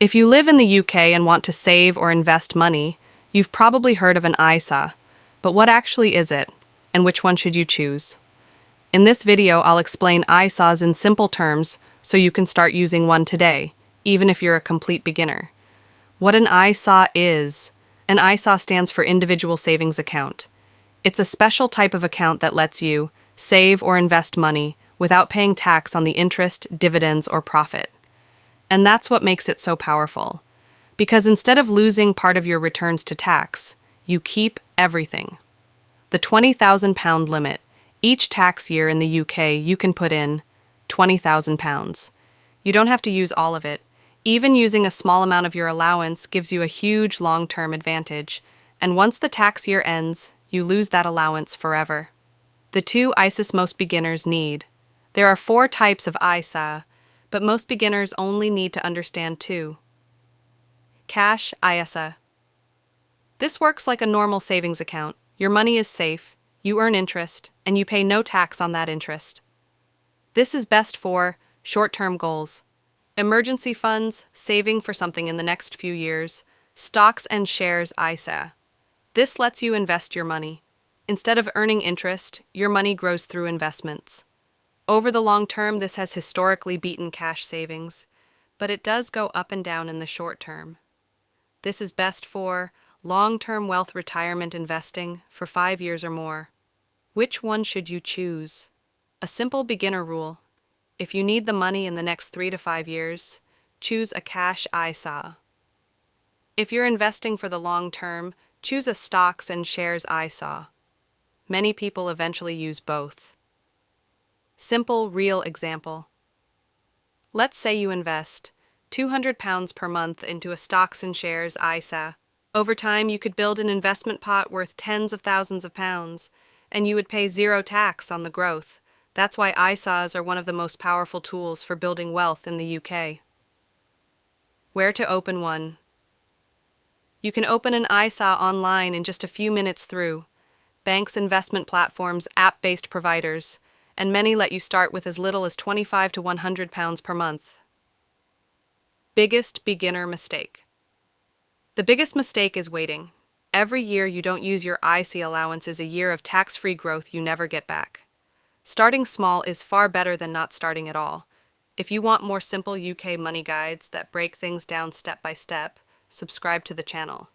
If you live in the UK and want to save or invest money, you've probably heard of an ISA. But what actually is it, and which one should you choose? In this video, I'll explain ISAs in simple terms so you can start using one today, even if you're a complete beginner. What an ISA is: an ISA stands for Individual Savings Account. It's a special type of account that lets you save or invest money without paying tax on the interest, dividends, or profit. And that's what makes it so powerful. Because instead of losing part of your returns to tax, you keep everything. The £20,000 limit. Each tax year in the UK, you can put in £20,000. You don't have to use all of it. Even using a small amount of your allowance gives you a huge long-term advantage, and once the tax year ends, you lose that allowance forever. The two ISAs most beginners need. There are 4 types of ISA, but most beginners only need to understand 2. Cash ISA. This works like a normal savings account. Your money is safe, you earn interest, and you pay no tax on that interest. This is best for short-term goals, emergency funds, saving for something in the next few years, stocks and shares ISA. This lets you invest your money. Instead of earning interest, your money grows through investments. Over the long term, this has historically beaten cash savings, but it does go up and down in the short term. This is best for long-term wealth retirement investing for 5 years or more. Which one should you choose? A simple beginner rule. If you need the money in the next 3 to 5 years, choose a cash ISA. If you're investing for the long term, choose a stocks and shares ISA. Many people eventually use both. Simple, real example. Let's say you invest £200 per month into a stocks and shares ISA. Over time, you could build an investment pot worth tens of thousands of pounds, and you would pay 0 tax on the growth. That's why ISAs are one of the most powerful tools for building wealth in the UK. Where to open one? You can open an ISA online in just a few minutes through banks, investment platforms, app-based providers, and many let you start with as little as £25 to £100 per month. Biggest beginner mistake. The biggest mistake is waiting. Every year you don't use your ISA allowance is a year of tax-free growth you never get back. Starting small is far better than not starting at all. If you want more simple UK money guides that break things down step by step, subscribe to the channel.